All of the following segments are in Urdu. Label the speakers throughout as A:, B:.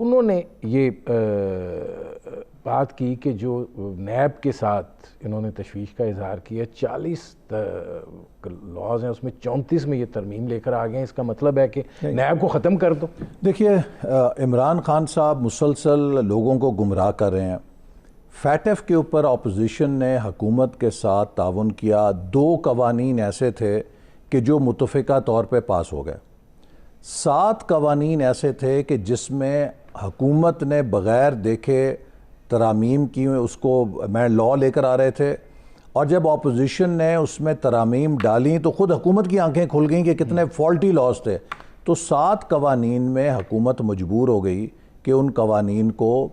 A: انہوں نے یہ بات کی کہ جو نیب کے ساتھ انہوں نے تشویش کا اظہار کیا، 40 لاز ہیں، اس میں 34 میں یہ ترمیم لے کر آ گئے ہیں، اس کا مطلب ہے کہ نیب کو ختم کر دو۔
B: دیکھیے عمران خان صاحب مسلسل لوگوں کو گمراہ کر رہے ہیں۔ فیٹ ایف کے اوپر اپوزیشن نے حکومت کے ساتھ تعاون کیا، 2 قوانین ایسے تھے کہ جو متفقہ طور پہ پاس ہو گئے، 7 قوانین ایسے تھے کہ جس میں حکومت نے بغیر دیکھے ترامیم کی، اس کو میں لا لے کر آ رہے تھے، اور جب اپوزیشن نے اس میں ترامیم ڈالیں تو خود حکومت کی آنکھیں کھل گئیں کہ کتنے فالٹی لاز تھے۔ تو 7 قوانین میں حکومت مجبور ہو گئی کہ ان قوانین کو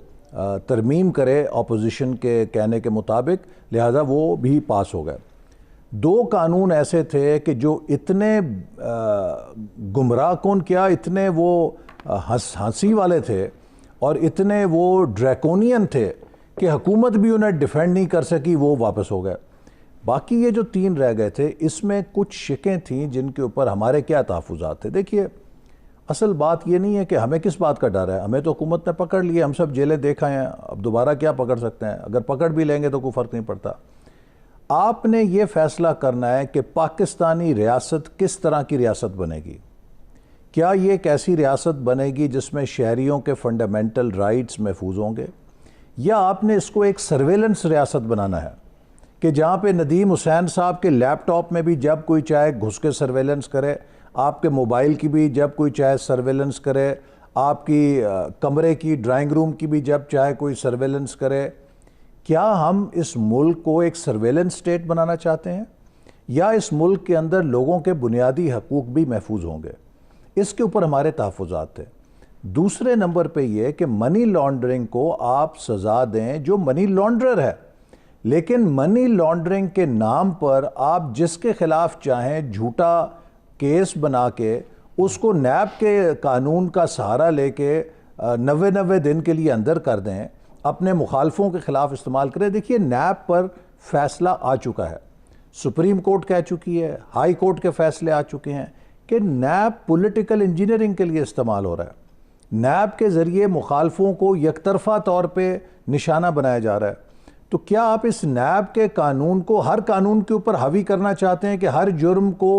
B: ترمیم کرے اپوزیشن کے کہنے کے مطابق، لہذا وہ بھی پاس ہو گئے۔ 2 قانون ایسے تھے کہ جو اتنے گمراہ کن کیا، اتنے وہ ہنسی والے تھے اور اتنے وہ ڈریکونین تھے کہ حکومت بھی انہیں ڈیفینڈ نہیں کر سکی، وہ واپس ہو گئے۔ باقی یہ جو 3 رہ گئے تھے، اس میں کچھ شکیں تھیں جن کے اوپر ہمارے کیا تحفظات تھے۔ دیکھیے اصل بات یہ نہیں ہے کہ ہمیں کس بات کا ڈر ہے، ہمیں تو حکومت نے پکڑ لیا، ہم سب جیلیں دیکھا ہیں، اب دوبارہ کیا پکڑ سکتے ہیں، اگر پکڑ بھی لیں گے تو کوئی فرق نہیں پڑتا۔ آپ نے یہ فیصلہ کرنا ہے کہ پاکستانی ریاست کس طرح کی ریاست بنے گی۔ کیا یہ ایک ایسی ریاست بنے گی جس میں شہریوں کے فنڈامنٹل رائٹس محفوظ ہوں گے، یا آپ نے اس کو ایک سرویلنس ریاست بنانا ہے کہ جہاں پہ ندیم حسین صاحب کے لیپ ٹاپ میں بھی جب کوئی چاہے گھس کے سرویلنس کرے، آپ کے موبائل کی بھی جب کوئی چاہے سرویلنس کرے، آپ کی کمرے کی ڈرائنگ روم کی بھی جب چاہے کوئی سرویلنس کرے؟ کیا ہم اس ملک کو ایک سرویلنس اسٹیٹ بنانا چاہتے ہیں، یا اس ملک کے اندر لوگوں کے بنیادی حقوق بھی محفوظ ہوں گے؟ اس کے اوپر ہمارے تحفظات تھے۔ دوسرے نمبر پہ یہ کہ منی لانڈرنگ کو آپ سزا دیں جو منی لانڈرر ہے، لیکن منی لانڈرنگ کے نام پر آپ جس کے خلاف چاہیں جھوٹا کیس بنا کے اس کو نیب کے قانون کا سہارا لے کے 90 دن کے لیے اندر کر دیں، اپنے مخالفوں کے خلاف استعمال کریں۔ دیکھیے نیب پر فیصلہ آ چکا ہے، سپریم کورٹ کہہ چکی ہے، ہائی کورٹ کے فیصلے آ چکے ہیں کہ نیب پولیٹیکل انجینئرنگ کے لیے استعمال ہو رہا ہے، نیب کے ذریعے مخالفوں کو یک طرفہ طور پہ نشانہ بنایا جا رہا ہے۔ تو کیا آپ اس نیب کے قانون کو ہر قانون کے اوپر حاوی کرنا چاہتے ہیں کہ ہر جرم کو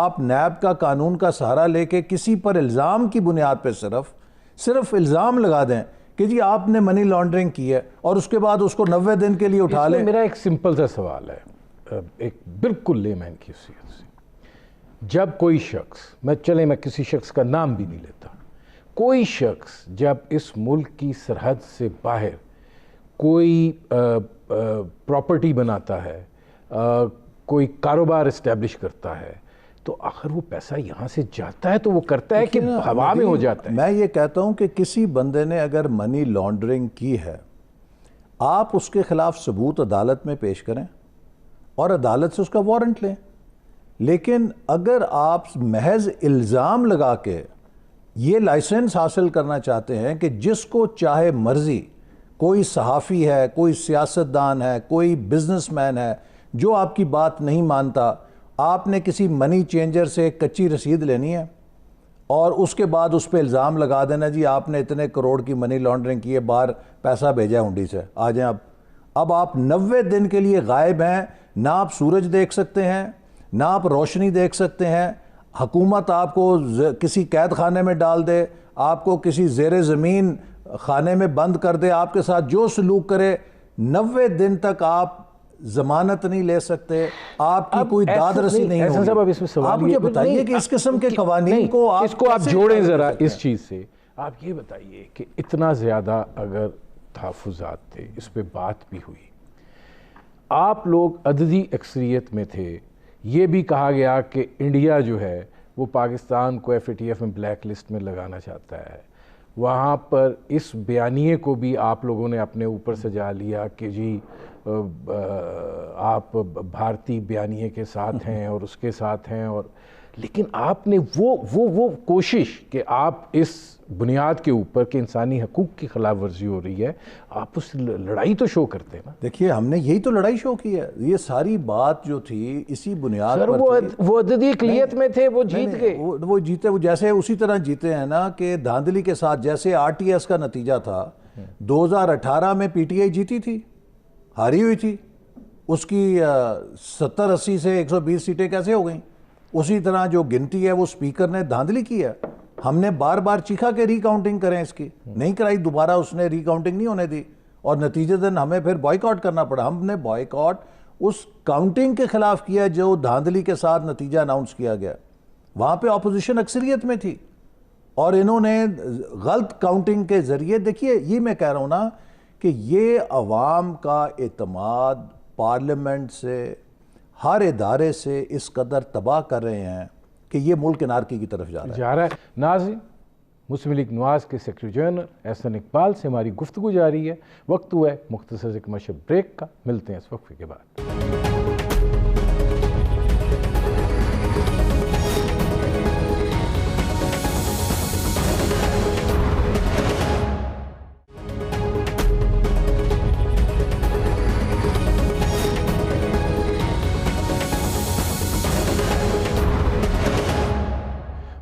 B: آپ نیب کا قانون کا سہارا لے کے کسی پر الزام کی بنیاد پہ صرف الزام لگا دیں کہ جی آپ نے منی لانڈرنگ کی ہے، اور اس کے بعد اس کو 90 دن کے لیے اٹھا لیں؟
A: میرا ایک سمپل سا سوال ہے، ایک بالکل لے مین کی حیثیت سے، جب کوئی شخص، میں کسی شخص کا نام بھی نہیں لیتا، کوئی شخص جب اس ملک کی سرحد سے باہر کوئی پراپرٹی بناتا ہے، کوئی کاروبار اسٹیبلش کرتا ہے، تو آخر وہ پیسہ یہاں سے جاتا ہے تو وہ کرتا ہے کہ ہوا میں ہو جاتا ہے؟
B: میں یہ کہتا ہوں کہ کسی بندے نے اگر منی لانڈرنگ کی ہے، آپ اس کے خلاف ثبوت عدالت میں پیش کریں اور عدالت سے اس کا وارنٹ لیں، لیکن اگر آپ محض الزام لگا کے یہ لائسنس حاصل کرنا چاہتے ہیں کہ جس کو چاہے مرضی، کوئی صحافی ہے، کوئی سیاستدان ہے، کوئی بزنس مین ہے جو آپ کی بات نہیں مانتا، آپ نے کسی منی چینجر سے کچی رسید لینی ہے اور اس کے بعد اس پہ الزام لگا دینا جی آپ نے اتنے کروڑ کی منی لانڈرنگ کی ہے، باہر پیسہ بھیجا ہے ہنڈی سے، آ جائیں اب آپ 90 دن کے لیے غائب ہیں، نہ آپ سورج دیکھ سکتے ہیں، نہ آپ روشنی دیکھ سکتے ہیں، حکومت آپ کو کسی قید خانے میں ڈال دے، آپ کو کسی زیر زمین خانے میں بند کر دے، آپ کے ساتھ جو سلوک کرے، 90 دن تک آپ ضمانت نہیں لے سکتے، آپ کی کوئی داد رسی نہیں ہوگی۔ آپ مجھے بتائیے کہ اس قسم کے قوانین کو
A: آپ جوڑیں ذرا اس چیز سے، آپ یہ بتائیے کہ اتنا زیادہ اگر تحفظات تھے، اس پہ بات بھی ہوئی، آپ لوگ عددی اکثریت میں تھے، یہ بھی کہا گیا کہ انڈیا جو ہے وہ پاکستان کو FATF میں بلیک لسٹ میں لگانا چاہتا ہے، وہاں پر اس بیانیے کو بھی آپ لوگوں نے اپنے اوپر سجا لیا کہ جی آپ بھارتی بیانیے کے ساتھ ہیں اور اس کے ساتھ ہیں، اور لیکن آپ نے وہ کوشش کہ آپ اس بنیاد کے اوپر کہ انسانی حقوق کی خلاف ورزی ہو رہی ہے، آپ اس لڑائی تو شو کرتے ہیں نا.
B: دیکھیے ہم نے یہی تو لڑائی شو کی ہے. یہ ساری بات جو تھی اسی بنیاد
A: سر
B: پر
A: وہ عددی اقلیت میں تھے، وہ جیت گئے.
B: وہ جیتے، وہ جیسے اسی طرح جیتے ہیں نا کہ دھاندلی کے ساتھ. جیسے آر ٹی ایس کا نتیجہ تھا 2018 میں پی ٹی آئی جیتی تھی، ہاری ہوئی تھی، اس کی 70-80 سے 120 سیٹیں کیسے ہو گئیں؟ اسی طرح جو گنتی ہے وہ سپیکر نے دھاندلی کی ہے. ہم نے بار بار چیخا کہ ری کاؤنٹنگ کریں، اس کی نہیں کرائی، دوبارہ اس نے ری کاؤنٹنگ نہیں ہونے دی، اور نتیجے دن ہمیں پھر بائیکاٹ کرنا پڑا. ہم نے بائیکاٹ اس کاؤنٹنگ کے خلاف کیا جو دھاندلی کے ساتھ نتیجہ اناؤنس کیا گیا. وہاں پہ اپوزیشن اکثریت میں تھی، اور انہوں نے غلط کاؤنٹنگ کے ذریعے، دیکھیے یہ میں کہہ رہا ہوں نا کہ یہ عوام کا اعتماد پارلیمنٹ سے، ہر ادارے سے اس قدر تباہ کر رہے ہیں کہ یہ ملک انارکی کی طرف جا رہا ہے.
A: ناظرین، مسلم لیگ نواز کے سیکرٹری جنرل احسن اقبال سے ہماری گفتگو جاری ہے. وقت ہوا ہے مختصر ایک مشہور بریک کا. ملتے ہیں اس وقفے کے بعد.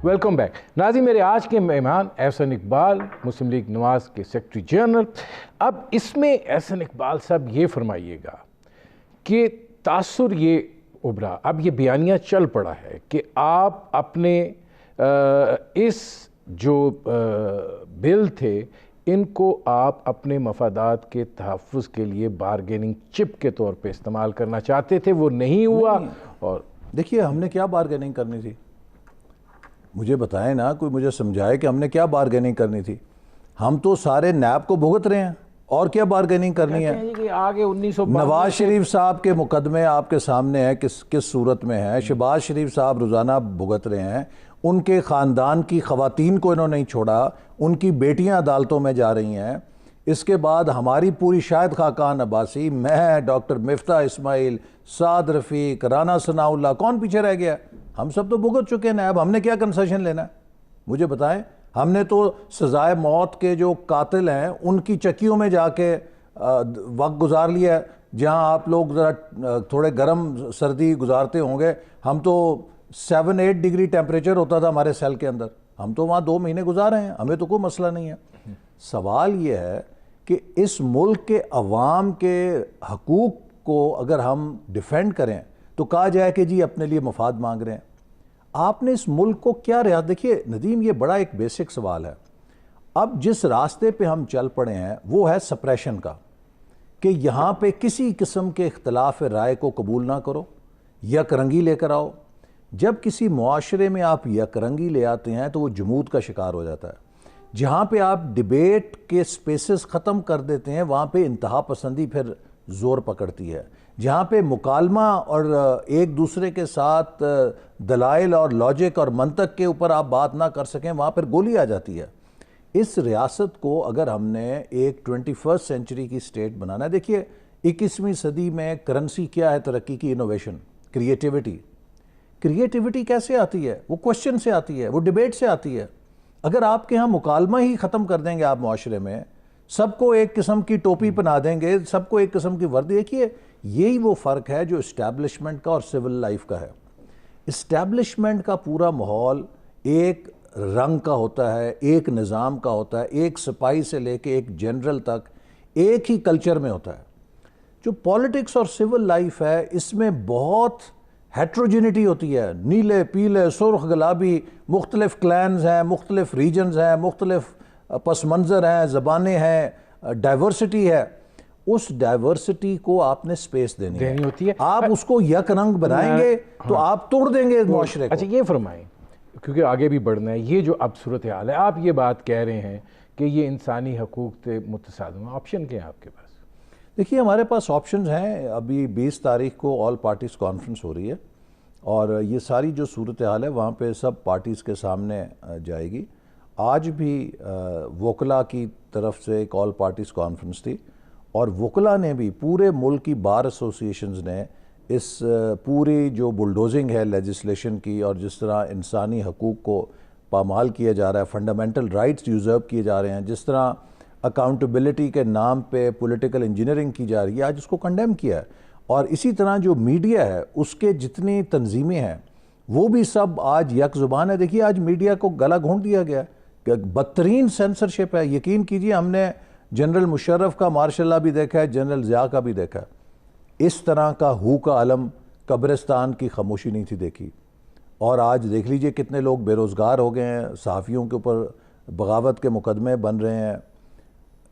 A: Welcome back. ناظرین، میرے آج کے مہمان احسن اقبال، مسلم لیگ نواز کے سیکرٹری جنرل. اب اس میں احسن اقبال صاحب یہ فرمائیے گا کہ تاثر یہ ابھرا، اب یہ بیانیہ چل پڑا ہے کہ آپ اپنے اس جو بل تھے ان کو آپ اپنے مفادات کے تحفظ کے لیے بارگیننگ چپ کے طور پہ استعمال کرنا چاہتے تھے، وہ نہیں ہوا. اور
B: دیکھیے ہم نے کیا بارگیننگ کرنی تھی؟ مجھے بتائیں نا، کوئی مجھے سمجھائے کہ ہم نے کیا بارگیننگ کرنی تھی. ہم تو سارے نیب کو بھگت رہے ہیں، اور کیا بارگیننگ کرنی ہے؟
A: آگے 1992
B: نواز شریف صاحب کے مقدمے آپ کے سامنے ہیں کس صورت میں ہیں. شہباز شریف صاحب روزانہ بھگت رہے ہیں، ان کے خاندان کی خواتین کو انہوں نے نہیں چھوڑا، ان کی بیٹیاں عدالتوں میں جا رہی ہیں. اس کے بعد ہماری پوری شاہد خاقان عباسی، میں، ڈاکٹر مفتاح اسماعیل، سعد رفیق، رانا ثناء اللہ، کون پیچھے رہ گیا؟ ہم سب تو بھگت چکے ہیں. اب ہم نے کیا کنسیشن لینا ہے؟ مجھے بتائیں. ہم نے تو سزائے موت کے جو قاتل ہیں ان کی چکیوں میں جا کے وقت گزار لیا ہے، جہاں آپ لوگ ذرا تھوڑے گرم سردی گزارتے ہوں گے. ہم تو 7-8 ڈگری ٹیمپریچر ہوتا تھا ہمارے سیل کے اندر، ہم تو وہاں 2 مہینے گزارے ہیں، ہمیں تو کوئی مسئلہ نہیں ہے. سوال یہ ہے کہ اس ملک کے عوام کے حقوق کو اگر ہم ڈیفینڈ کریں تو کہا جائے کہ جی اپنے لیے مفاد مانگ رہے ہیں. آپ نے اس ملک کو کیا رعایت؟ دیکھیے ندیم، یہ بڑا ایک بیسک سوال ہے. اب جس راستے پہ ہم چل پڑے ہیں وہ ہے سپریشن کا، کہ یہاں پہ کسی قسم کے اختلاف رائے کو قبول نہ کرو، یک رنگی لے کر آؤ. جب کسی معاشرے میں آپ یک رنگی لے آتے ہیں تو وہ جمود کا شکار ہو جاتا ہے. جہاں پہ آپ ڈیبیٹ کے سپیسز ختم کر دیتے ہیں وہاں پہ انتہا پسندی پھر زور پکڑتی ہے. جہاں پہ مکالمہ اور ایک دوسرے کے ساتھ دلائل اور لاجک اور منطق کے اوپر آپ بات نہ کر سکیں وہاں پر گولی آ جاتی ہے. اس ریاست کو اگر ہم نے ایک 21st سینچری کی سٹیٹ بنانا ہے، دیکھیے 21ویں صدی میں کرنسی کیا ہے ترقی کی؟ Innovation, creativity. کریٹیوٹی کیسے آتی ہے؟ وہ کوشچن سے آتی ہے، وہ ڈیبیٹ سے آتی ہے. اگر آپ کے ہاں مکالمہ ہی ختم کر دیں گے آپ معاشرے میں، سب کو ایک قسم کی ٹوپی پہنا دیں گے، سب کو ایک قسم کی وردی. دیکھیے یہی وہ فرق ہے جو اسٹیبلشمنٹ کا اور سول لائف کا ہے. اسٹیبلشمنٹ کا پورا ماحول ایک رنگ کا ہوتا ہے، ایک نظام کا ہوتا ہے، ایک سپاہی سے لے کے ایک جنرل تک ایک ہی کلچر میں ہوتا ہے. جو پولیٹکس اور سول لائف ہے اس میں بہت ہیٹروجینٹی ہوتی ہے، نیلے، پیلے، سرخ، گلابی، مختلف کلینز ہیں، مختلف ریجنز ہیں، مختلف پس منظر ہیں، زبانیں ہیں، ڈائیورسٹی ہے. اس ڈائیورسٹی کو آپ نے سپیس دینی ہوتی ہے. آپ اس کو یک رنگ بنائیں گے تو آپ توڑ دیں گے معاشرے کو.
A: اچھا یہ فرمائیں، کیونکہ آگے بھی بڑھنا ہے. یہ جو اب صورتحال ہے، آپ یہ بات کہہ رہے ہیں کہ یہ انسانی حقوق سے متصادم، آپشن کیا ہیں آپ کے پاس؟
B: دیکھیے ہمارے پاس آپشنز ہیں. ابھی 20 تاریخ کو آل پارٹیز کانفرنس ہو رہی ہے اور یہ ساری جو صورتحال ہے وہاں پہ سب پارٹیز کے سامنے جائے گی. آج بھی وکلا کی طرف سے ایک آل پارٹیز کانفرنس تھی اور وکلا نے بھی، پورے ملک کی بار ایسوسی ایشنز نے اس پوری جو بلڈوزنگ ہے لیجسلیشن کی، اور جس طرح انسانی حقوق کو پامال کیا جا رہا ہے، فنڈامنٹل رائٹس یوزرو کیے جا رہے ہیں، جس طرح اکاؤنٹیبلٹی کے نام پہ پولیٹیکل انجینئرنگ کی جا رہی ہے، آج اس کو کنڈیم کیا ہے۔ اور اسی طرح جو میڈیا ہے اس کے جتنی تنظیمیں ہیں وہ بھی سب آج یک زبان ہے۔ دیکھیے آج میڈیا کو گلا گھونٹ دیا گیا ہے کہ بدترین سینسرشپ ہے۔ یقین کیجئے ہم نے جنرل مشرف کا ماشاء اللہ بھی دیکھا ہے، جنرل ضیاء کا بھی دیکھا ہے، اس طرح کا ہو کا عالم قبرستان کی خاموشی نہیں تھی دیکھی۔ اور آج دیکھ لیجئے کتنے لوگ بے روزگار ہو گئے ہیں، صحافیوں کے اوپر بغاوت کے مقدمے بن رہے ہیں۔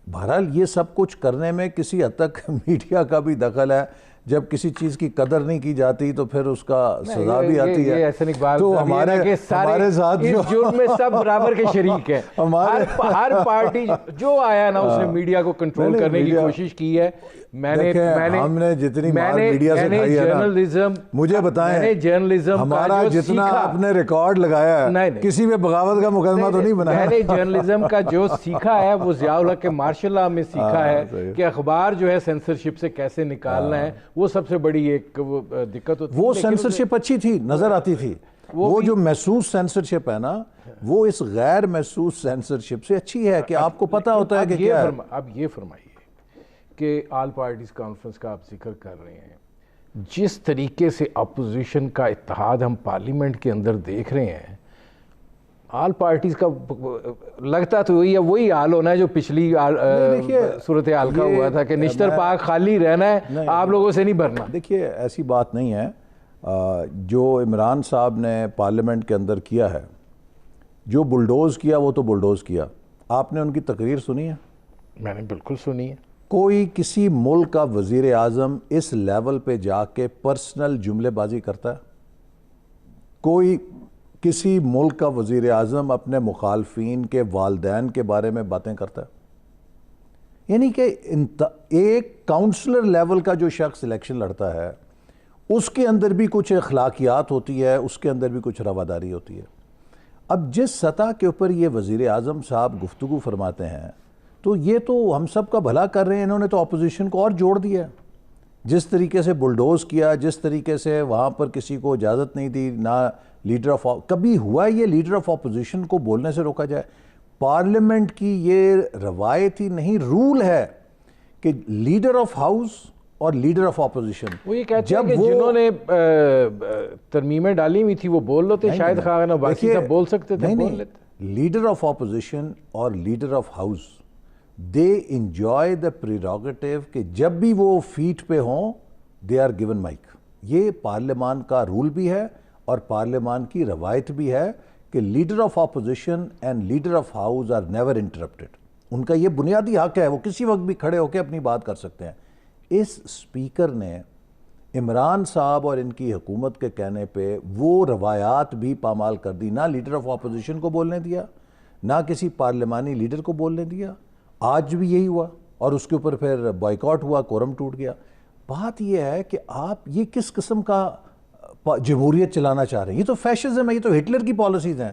B: بہرحال یہ سب کچھ کرنے میں کسی حد تک میڈیا کا بھی دخل ہے۔ جب کسی چیز کی قدر نہیں کی جاتی تو پھر اس کا سزا بھی آتی ہے۔
A: تو ہمارے ساتھ اس جرم میں سب برابر کے شریک ہیں۔ ہر پارٹی جو آیا نا اس نے میڈیا کو کنٹرول کرنے کی کوشش کی ہے۔
B: ہم نے جتنی مار میڈیا سے کھائی ہے نا، مجھے بتائیں ہمارا جتنا اپنے ریکارڈ لگایا ہے کسی میں بغاوت کا مقدمہ تو نہیں بنایا۔
A: میں نے جرنلزم کا جو سیکھا ہے وہ ضیاء الحق کے مارشل لاء میں سیکھا ہے کہ اخبار جو ہے سینسرشپ سے کیسے نکالنا ہے۔ وہ سب سے بڑی ایک دقت ہوتی ہے۔
B: وہ سینسرشپ اچھی تھی، نظر آتی تھی۔ وہ جو محسوس سینسرشپ ہے نا، وہ اس غیر محسوس سینسرشپ سے اچھی ہے کہ آپ کو پتہ ہوتا ہے کہ کیا ہے۔
A: اب یہ فرمائیے کہ آل پارٹیز کانفرنس کا آپ ذکر کر رہے ہیں، جس طریقے سے اپوزیشن کا اتحاد ہم پارلیمنٹ کے اندر دیکھ رہے ہیں، آل پارٹیز کا لگتا تو وہی حال ہونا ہے جو پچھلی صورتحال کا ہوا تھا کہ نشتر پاک خالی رہنا ہے، آپ لوگوں سے نہیں بھرنا۔
B: دیکھیے ایسی بات نہیں ہے۔ جو عمران صاحب نے پارلیمنٹ کے اندر کیا ہے، جو بلڈوز کیا وہ تو بلڈوز کیا۔ آپ نے ان کی تقریر سنی ہے؟
A: میں نے بالکل سنی ہے۔
B: کوئی کسی ملک کا وزیر اعظم اس لیول پہ جا کے پرسنل جملے بازی کرتا ہے؟ کوئی کسی ملک کا وزیر اعظم اپنے مخالفین کے والدین کے بارے میں باتیں کرتا ہے؟ یعنی کہ ایک کاؤنسلر لیول کا جو شخص الیکشن لڑتا ہے اس کے اندر بھی کچھ اخلاقیات ہوتی ہے، اس کے اندر بھی کچھ رواداری ہوتی ہے۔ اب جس سطح کے اوپر یہ وزیر اعظم صاحب گفتگو فرماتے ہیں تو یہ تو ہم سب کا بھلا کر رہے ہیں، انہوں نے تو اپوزیشن کو اور جوڑ دیا۔ جس طریقے سے بلڈوز کیا، جس طریقے سے وہاں پر کسی کو اجازت نہیں دی، نہ لیڈر آف کبھی ہوا یہ لیڈر آف اپوزیشن کو بولنے سے روکا جائے۔ پارلیمنٹ کی یہ روایت ہی نہیں، رول ہے کہ لیڈر آف ہاؤس اور لیڈر آف اپوزیشن
A: وہ یہ کہتے ہیں کہ جنہوں نے ترمیمیں ڈالی ہوئی تھی وہ بول لیتے، شاید خاقان عباسی صاحب بول سکتے تھے، بول لیتے۔
B: لیڈر آف اپوزیشن اور leader of house they enjoy the prerogative کہ جب بھی وہ فیٹ پہ ہوں دے آر گیون مائک۔ یہ پارلیمان کا رول بھی ہے اور پارلیمان کی روایت بھی ہے کہ leader of opposition and leader of house are never interrupted. ان کا یہ بنیادی حق ہے، وہ کسی وقت بھی کھڑے ہو کے اپنی بات کر سکتے ہیں۔ اس سپیکر نے عمران صاحب اور ان کی حکومت کے کہنے پہ وہ روایات بھی پامال کر دی، نہ لیڈر آف اپوزیشن کو بولنے دیا، نہ کسی پارلیمانی لیڈر کو بولنے دیا۔ آج بھی یہی ہوا اور اس کے اوپر پھر بائیکاٹ ہوا، کورم ٹوٹ گیا۔ بات یہ ہے کہ آپ یہ کس قسم کا جمہوریت چلانا چاہ رہے ہیں؟ یہ تو فیشزم ہے، یہ تو ہٹلر کی پالیسیز ہیں۔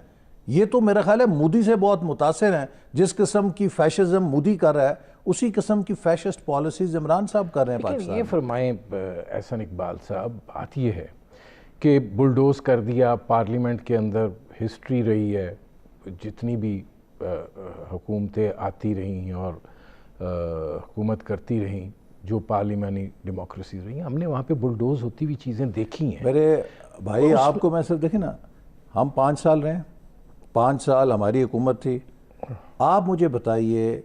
B: یہ تو میرا خیال ہے مودی سے بہت متاثر ہیں۔ جس قسم کی فیشزم مودی کر رہا ہے اسی قسم کی فیشسٹ پالیسیز عمران صاحب کر رہے ہیں پاکستان۔
A: یہ فرمائیں احسن اقبال صاحب، بات یہ ہے کہ بلڈوز کر دیا پارلیمنٹ کے اندر، ہسٹری رہی ہے، جتنی بھی حکومتیں آتی رہیں اور حکومت کرتی رہیں، جو پارلیمانی ڈیموکریسیز رہی ہیں، ہم نے وہاں پہ بلڈوز ہوتی ہوئی چیزیں دیکھی ہیں۔
B: میرے بھائی آپ کو میں صرف دیکھیں نا، ہم 5 سال رہے ہیں، 5 سال ہماری حکومت تھی۔ آپ مجھے بتائیے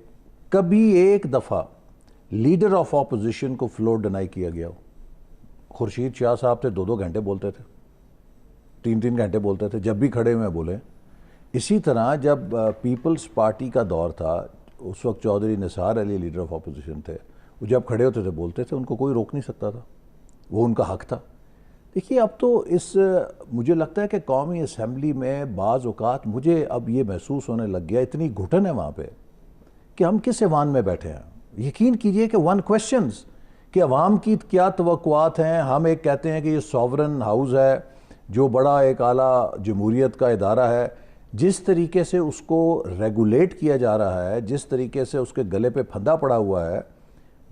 B: کبھی ایک دفعہ لیڈر آف اپوزیشن کو فلور ڈینائی کیا گیا ہو؟ خورشید شاہ صاحب تھے 2-2 گھنٹے بولتے تھے، 3-3 گھنٹے بولتے تھے، جب بھی کھڑے ہوئے بولے۔ اسی طرح جب پیپلز پارٹی کا دور تھا، اس وقت چودھری نثار علی لیڈر آف اپوزیشن تھے، وہ جب کھڑے ہوتے تھے بولتے تھے، ان کو کوئی روک نہیں سکتا تھا، وہ ان کا حق تھا۔ دیکھیے اب تو مجھے لگتا ہے کہ قومی اسمبلی میں بعض اوقات مجھے اب یہ محسوس ہونے لگ گیا، اتنی گھٹن ہے وہاں پہ کہ ہم کس ایوان میں بیٹھے ہیں۔ یقین کیجئے کہ ون کویسچنز کہ عوام کی کیا توقعات ہیں۔ ہم ایک کہتے ہیں کہ یہ سوورن ہاؤس ہے جو بڑا ایک اعلیٰ جمہوریت کا ادارہ ہے، جس طریقے سے اس کو ریگولیٹ کیا جا رہا ہے، جس طریقے سے اس کے گلے پہ پھندا پڑا ہوا ہے،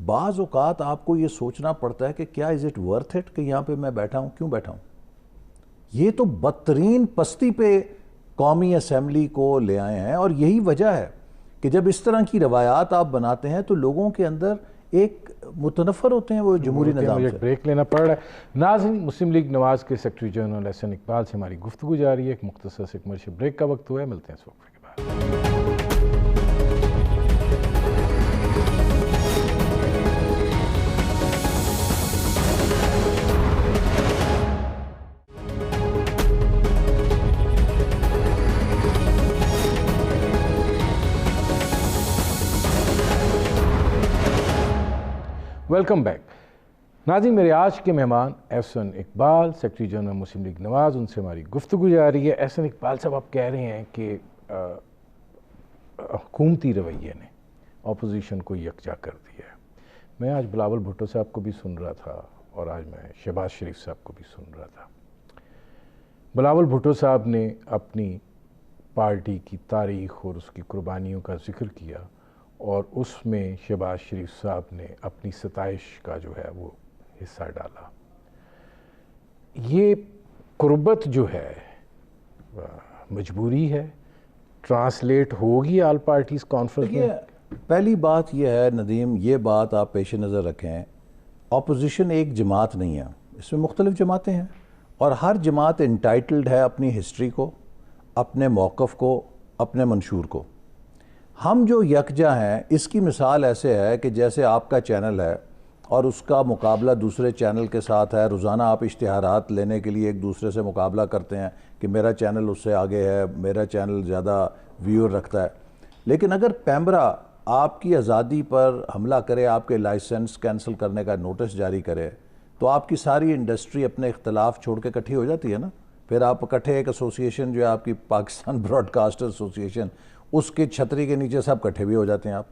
B: بعض اوقات آپ کو یہ سوچنا پڑتا ہے کہ کیا از اٹ ورتھ اٹ کہ یہاں پہ میں بیٹھا ہوں، کیوں بیٹھا ہوں؟ یہ تو بدترین پستی پہ قومی اسمبلی کو لے آئے ہیں، اور یہی وجہ ہے کہ جب اس طرح کی روایات آپ بناتے ہیں تو لوگوں کے اندر ایک متنفر ہوتے ہیں وہ جمہوری نظام سے۔
A: بریک لینا پڑ رہا ہے۔ ناظرین، مسلم لیگ نواز کے سیکرٹری جنرل احسن اقبال سے ہماری گفتگو جاری ہے۔ ایک مختصر سے کمرشل بریک کا وقت ہوا ہے، ملتے ہیں اس وقفے کے بعد۔ Welcome back. ناظرین، میرے آج کے مہمان احسن اقبال، سیکرٹری جنرل مسلم لیگ نواز، ان سے ہماری گفتگو جاری ہے۔ احسن اقبال صاحب، آپ کہہ رہے ہیں کہ حکومتی رویے نے اپوزیشن کو یکجا کر دیا ہے۔ میں آج بلاول بھٹو صاحب کو بھی سن رہا تھا اور آج میں شہباز شریف صاحب کو بھی سن رہا تھا۔ بلاول بھٹو صاحب نے اپنی پارٹی کی تاریخ اور اس کی قربانیوں کا ذکر کیا، اور اس میں شہباز شریف صاحب نے اپنی ستائش کا جو ہے وہ حصہ ڈالا۔ یہ قربت جو ہے مجبوری ہے، ٹرانسلیٹ ہوگی آل پارٹیز کانفرنس میں؟
B: پہلی بات یہ ہے ندیم، یہ بات آپ پیش نظر رکھیں، اپوزیشن ایک جماعت نہیں ہے، اس میں مختلف جماعتیں ہیں، اور ہر جماعت انٹائٹلڈ ہے اپنی ہسٹری کو، اپنے موقف کو، اپنے منشور کو۔ ہم جو یکجا ہیں، اس کی مثال ایسے ہے کہ جیسے آپ کا چینل ہے اور اس کا مقابلہ دوسرے چینل کے ساتھ ہے، روزانہ آپ اشتہارات لینے کے لیے ایک دوسرے سے مقابلہ کرتے ہیں کہ میرا چینل اس سے آگے ہے، میرا چینل زیادہ ویور رکھتا ہے۔ لیکن اگر پیمرا آپ کی آزادی پر حملہ کرے، آپ کے لائسنس کینسل کرنے کا نوٹس جاری کرے، تو آپ کی ساری انڈسٹری اپنے اختلاف چھوڑ کے اکٹھی ہو جاتی ہے نا۔ پھر آپ اکٹھے ایک ایسوسیشن جو ہے آپ کی پاکستان براڈ کاسٹ ایسوسیشن، اس کے چھتری کے نیچے سب اکٹھے بھی ہو جاتے ہیں آپ۔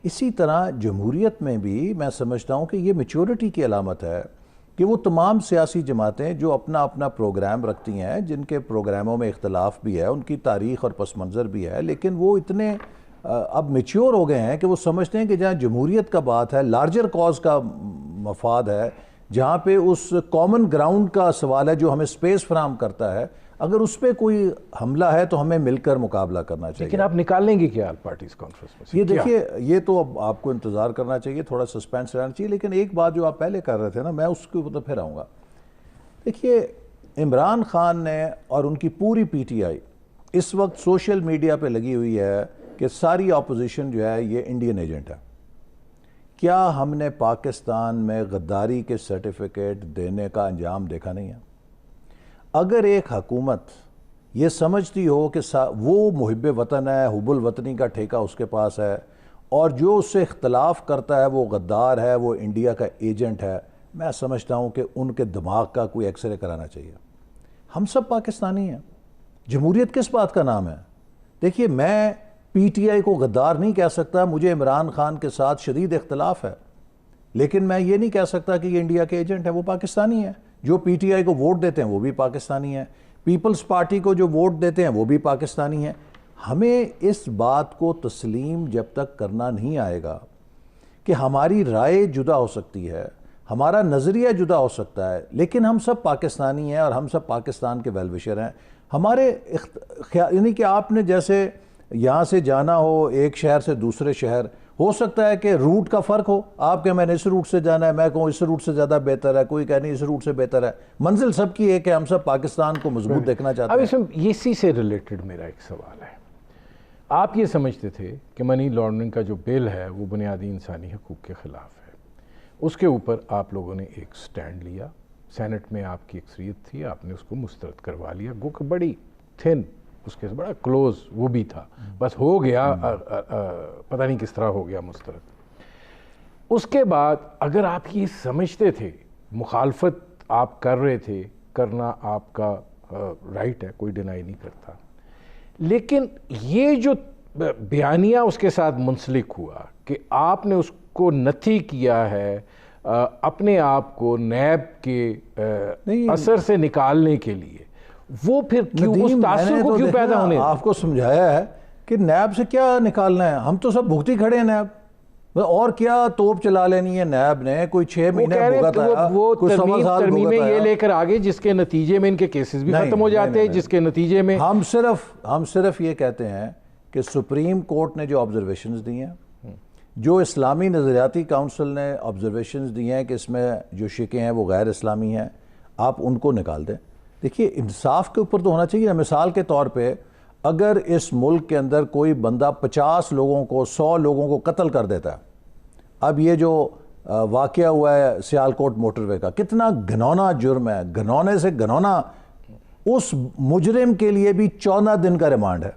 B: اسی طرح جمہوریت میں بھی میں سمجھتا ہوں کہ یہ میچورٹی کی علامت ہے کہ وہ تمام سیاسی جماعتیں جو اپنا اپنا پروگرام رکھتی ہیں، جن کے پروگراموں میں اختلاف بھی ہے، ان کی تاریخ اور پس منظر بھی ہے، لیکن وہ اتنے اب میچور ہو گئے ہیں کہ وہ سمجھتے ہیں کہ جہاں جمہوریت کا بات ہے، لارجر کاز کا مفاد ہے، جہاں پہ اس کامن گراؤنڈ کا سوال ہے جو ہمیں سپیس فراہم کرتا ہے، اگر اس پہ کوئی حملہ ہے تو ہمیں مل کر مقابلہ کرنا چاہیے۔
A: لیکن آپ نکالیں گے کیا آل پارٹیز کانفرنس میں سے؟
B: یہ دیکھیے، یہ تو اب آپ کو انتظار کرنا چاہیے، تھوڑا سسپینس رہنا چاہیے، لیکن ایک بات جو آپ پہلے کر رہے تھے نا، میں اس کے اوپر پھر آؤں گا۔ دیکھیے، عمران خان نے اور ان کی پوری پی ٹی آئی اس وقت سوشل میڈیا پہ لگی ہوئی ہے کہ ساری اپوزیشن جو ہے یہ انڈین ایجنٹ ہے۔ کیا ہم نے پاکستان میں غداری کے سرٹیفکیٹ دینے کا انجام دیکھا نہیں ہے؟ اگر ایک حکومت یہ سمجھتی ہو کہ وہ محب وطن ہے، حب الوطنی کا ٹھیکہ اس کے پاس ہے، اور جو اس سے اختلاف کرتا ہے وہ غدار ہے، وہ انڈیا کا ایجنٹ ہے، میں سمجھتا ہوں کہ ان کے دماغ کا کوئی ایکس رے کرانا چاہیے۔ ہم سب پاکستانی ہیں، جمہوریت کس بات کا نام ہے؟ دیکھیے، میں پی ٹی آئی کو غدار نہیں کہہ سکتا، مجھے عمران خان کے ساتھ شدید اختلاف ہے، لیکن میں یہ نہیں کہہ سکتا کہ یہ انڈیا کے ایجنٹ ہے۔ وہ پاکستانی ہیں، جو پی ٹی آئی کو ووٹ دیتے ہیں وہ بھی پاکستانی ہیں، پیپلز پارٹی کو جو ووٹ دیتے ہیں وہ بھی پاکستانی ہیں۔ ہمیں اس بات کو تسلیم جب تک کرنا نہیں آئے گا کہ ہماری رائے جدا ہو سکتی ہے، ہمارا نظریہ جدا ہو سکتا ہے، لیکن ہم سب پاکستانی ہیں اور ہم سب پاکستان کے ویل وشر ہیں۔ ہمارے یعنی کہ آپ نے جیسے یہاں سے جانا ہو ایک شہر سے دوسرے شہر، ہو سکتا ہے کہ روٹ کا فرق ہو، آپ کہ میں نے اس روٹ سے جانا ہے، میں کہوں اس روٹ سے زیادہ بہتر ہے، کوئی کہہ نہیں اس روٹ سے بہتر ہے، منزل سب کی ایک ہے، ہم سب پاکستان کو مضبوط دیکھنا چاہتے ہیں۔
A: اب اس میں اسی سے ریلیٹڈ میرا ایک سوال ہے، آپ یہ سمجھتے تھے کہ منی لانڈرنگ کا جو بل ہے وہ بنیادی انسانی حقوق کے خلاف ہے، اس کے اوپر آپ لوگوں نے ایک سٹینڈ لیا، سینٹ میں آپ کی اکثریت تھی، آپ نے اس کو مسترد کروا لیا، گو کہ بڑی تھن، اس کے بڑا کلوز وہ بھی تھا، بس ہو گیا، پتہ نہیں کس طرح ہو گیا مسترد۔ اس کے بعد اگر آپ یہ سمجھتے تھے، مخالفت آپ کر رہے تھے، کرنا آپ کا رائٹ ہے، کوئی ڈینائی نہیں کرتا، لیکن یہ جو بیانیہ اس کے ساتھ منسلک ہوا کہ آپ نے اس کو نتھی کیا ہے اپنے آپ کو نیب کے اثر سے نکالنے کے لیے، وہ پھر کیوں اس تاثر کو کیوں پیدا ہونے؟
B: آپ کو سمجھایا ہے کہ نیب سے کیا نکالنا ہے، ہم تو سب بھگتی کھڑے ہیں نیب، اور کیا توپ چلا لینی ہے نیب نے, کوئی 6 مہینے بھگتا ہے,
A: وہ
B: کوئی 1.25 سال
A: ترمیمیں
B: بھگتا
A: یہ
B: ہے.
A: لے کر آگے جس کے نتیجے میں ان کے کیسز بھی ختم ہو جاتے ہیں, جس کے نتیجے میں
B: ہم صرف یہ کہتے ہیں کہ سپریم کورٹ نے جو آبزرویشنز دی ہیں, جو اسلامی نظریاتی کونسل نے آبزرویشنز دی ہیں کہ اس میں جو شکیں ہیں وہ غیر اسلامی ہیں, آپ ان کو نکال دیں. دیکھیے انصاف کے اوپر تو ہونا چاہیے نا. مثال کے طور پہ اگر اس ملک کے اندر کوئی بندہ 50 لوگوں کو 100 لوگوں کو قتل کر دیتا ہے, اب یہ جو واقعہ ہوا ہے سیالکوٹ موٹر وے کا, کتنا گھنونا جرم ہے, گھنونے سے گھنونا. اس مجرم کے لیے بھی 14 دن کا ریمانڈ ہے,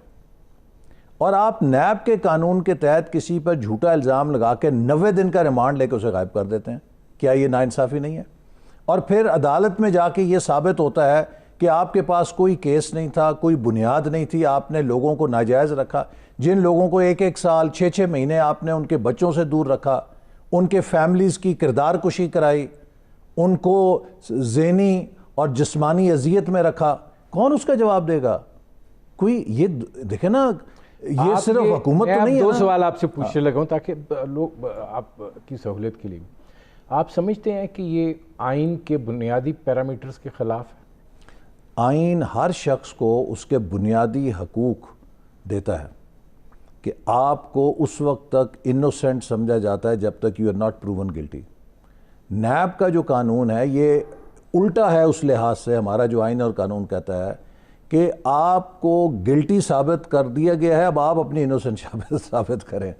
B: اور آپ نیب کے قانون کے تحت کسی پر جھوٹا الزام لگا کے 90 دن کا ریمانڈ لے کے اسے غائب کر دیتے ہیں. کیا یہ ناانصافی نہیں ہے؟ اور پھر عدالت میں جا کے یہ ثابت ہوتا ہے کہ آپ کے پاس کوئی کیس نہیں تھا, کوئی بنیاد نہیں تھی, آپ نے لوگوں کو ناجائز رکھا. جن لوگوں کو 1 سال 6 مہینے آپ نے ان کے بچوں سے دور رکھا, ان کے فیملیز کی کردار کشی کرائی, ان کو ذہنی اور جسمانی اذیت میں رکھا, کون اس کا جواب دے گا؟ کوئی یہ دیکھیں نا, یہ صرف حکومت تو نہیں ہے.
A: 2 سوال آپ سے پوچھنے لگا ہوں تاکہ لوگ آپ کی سہولت کے لیے. آپ سمجھتے ہیں کہ یہ آئین کے بنیادی پیرامیٹرز کے خلاف ہے؟
B: آئین ہر شخص کو اس کے بنیادی حقوق دیتا ہے کہ آپ کو اس وقت تک انوسینٹ سمجھا جاتا ہے جب تک you are not proven guilty. NAB کا جو قانون ہے یہ الٹا ہے اس لحاظ سے. ہمارا جو آئین اور قانون کہتا ہے کہ آپ کو گلٹی ثابت کر دیا گیا ہے, اب آپ اپنی انوسینٹ ثابت کریں.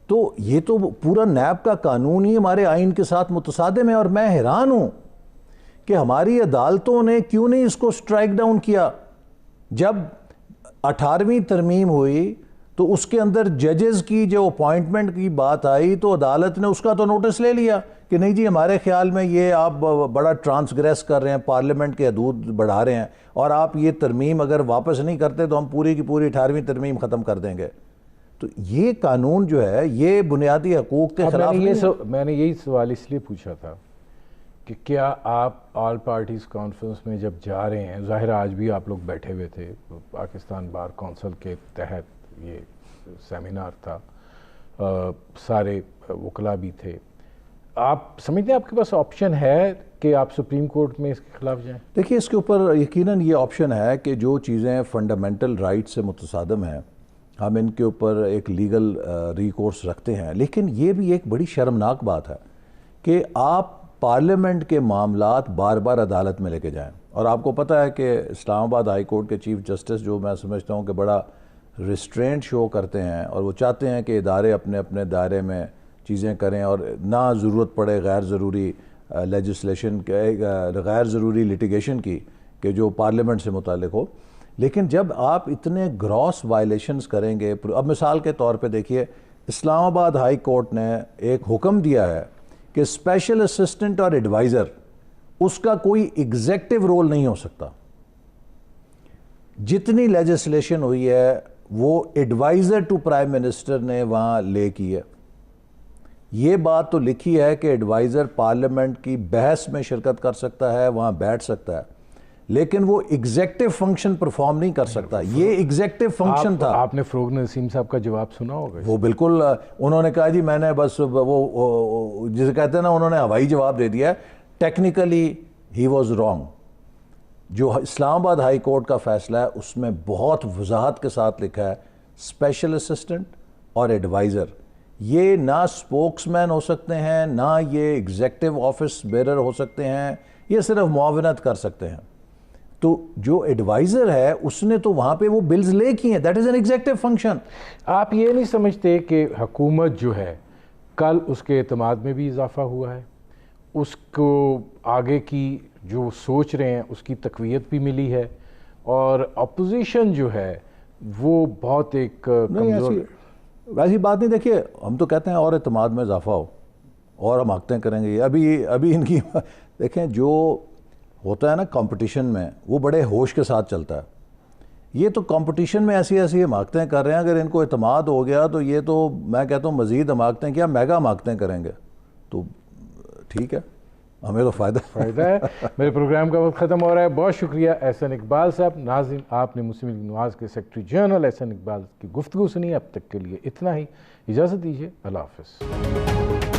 B: تو یہ تو پورا نیب کا قانون ہی ہمارے آئین کے ساتھ متصادم ہے. اور میں حیران ہوں کہ ہماری عدالتوں نے کیوں نہیں اس کو سٹرائک ڈاؤن کیا. جب 18ویں ترمیم ہوئی تو اس کے اندر ججز کی جو اپوائنٹمنٹ کی بات آئی تو عدالت نے اس کا تو نوٹس لے لیا کہ نہیں جی, ہمارے خیال میں یہ آپ بڑا ٹرانسگریس کر رہے ہیں, پارلیمنٹ کے حدود بڑھا رہے ہیں, اور آپ یہ ترمیم اگر واپس نہیں کرتے تو ہم پوری کی پوری 18ویں ترمیم ختم کر دیں گے. تو یہ قانون جو ہے یہ بنیادی حقوق کے خلاف نہیں ہے.
A: میں نے یہی سوال اس لیے پوچھا تھا کہ کیا آپ آل پارٹیز کانفرنس میں جب جا رہے ہیں, ظاہر آج بھی آپ لوگ بیٹھے ہوئے تھے, پاکستان بار کونسل کے تحت یہ سیمینار تھا, سارے وکلاء بھی تھے, آپ سمجھتے ہیں آپ کے پاس آپشن ہے کہ آپ سپریم کورٹ میں اس کے خلاف جائیں؟
B: دیکھیے اس کے اوپر یقیناً یہ آپشن ہے کہ جو چیزیں فنڈامنٹل رائٹ سے متصادم ہیں ہم ان کے اوپر ایک لیگل ریکورس رکھتے ہیں. لیکن یہ بھی ایک بڑی شرمناک بات ہے کہ آپ پارلیمنٹ کے معاملات بار بار عدالت میں لے کے جائیں. اور آپ کو پتہ ہے کہ اسلام آباد ہائی کورٹ کے چیف جسٹس جو میں سمجھتا ہوں کہ بڑا ریسٹرینٹ شو کرتے ہیں, اور وہ چاہتے ہیں کہ ادارے اپنے اپنے دائرے میں چیزیں کریں اور نہ ضرورت پڑے غیر ضروری لیجسلیشن غیر ضروری لٹیگیشن کی کہ جو پارلیمنٹ سے متعلق ہو. لیکن جب آپ اتنے گراس وائلیشنز کریں گے, اب مثال کے طور پہ دیکھیے اسلام آباد ہائی کورٹ نے ایک حکم دیا ہے کہ اسپیشل اسسٹنٹ اور ایڈوائزر اس کا کوئی ایگزیکٹو رول نہیں ہو سکتا. جتنی لیجسلیشن ہوئی ہے وہ ایڈوائزر ٹو پرائم منسٹر نے وہاں لے کی ہے. یہ بات تو لکھی ہے کہ ایڈوائزر پارلیمنٹ کی بحث میں شرکت کر سکتا ہے, وہاں بیٹھ سکتا ہے, لیکن وہ ایگزیکٹو فنکشن پرفارم نہیں کر سکتا. یہ ایگزیکٹو فنکشن تھا.
A: آپ نے فروغ نسیم صاحب کا جواب سنا ہوگا.
B: وہ بالکل انہوں نے کہا جی میں نے بس وہ جسے کہتے ہیں نا, انہوں نے ہوائی جواب دے دیا ہے. Technically he was wrong. جو اسلام آباد ہائی کورٹ کا فیصلہ ہے اس میں بہت وضاحت کے ساتھ لکھا ہے اسپیشل اسسٹنٹ اور ایڈوائزر یہ نہ اسپوکس مین ہو سکتے ہیں, نہ یہ ایگزیکٹو آفس بیرر ہو سکتے ہیں, یہ صرف معاونت کر سکتے ہیں. تو جو ایڈوائزر ہے اس نے تو وہاں پہ وہ بلز لے کی ہیں, that is an executive function.
A: آپ یہ نہیں سمجھتے کہ حکومت جو ہے کل اس کے اعتماد میں بھی اضافہ ہوا ہے, اس کو آگے کی جو سوچ رہے ہیں اس کی تقویت بھی ملی ہے, اور اپوزیشن جو ہے وہ بہت ایک کمزور.
B: ویسی بات نہیں. دیکھیے ہم تو کہتے ہیں اور اعتماد میں اضافہ ہو اور ہم حقیں کریں گے. ابھی ان کی دیکھیں جو ہوتا ہے نا کمپٹیشن میں وہ بڑے ہوش کے ساتھ چلتا ہے. یہ تو کمپٹیشن میں ایسی حماقتیں کر رہے ہیں, اگر ان کو اعتماد ہو گیا تو یہ تو میں کہتا ہوں مزید حماقتیں کیا میگا حماقتیں کریں گے. تو ٹھیک ہے, ہمیں تو فائدہ
A: ہے. میرے پروگرام کا وقت ختم ہو رہا ہے. بہت شکریہ احسن اقبال صاحب. ناظرین, آپ نے مسلم لیگ نواز کے سیکرٹری جنرل احسن اقبال کی گفتگو سنی. اب تک کے لیے اتنا ہی. اجازت دیجیے. اللہ حافظ.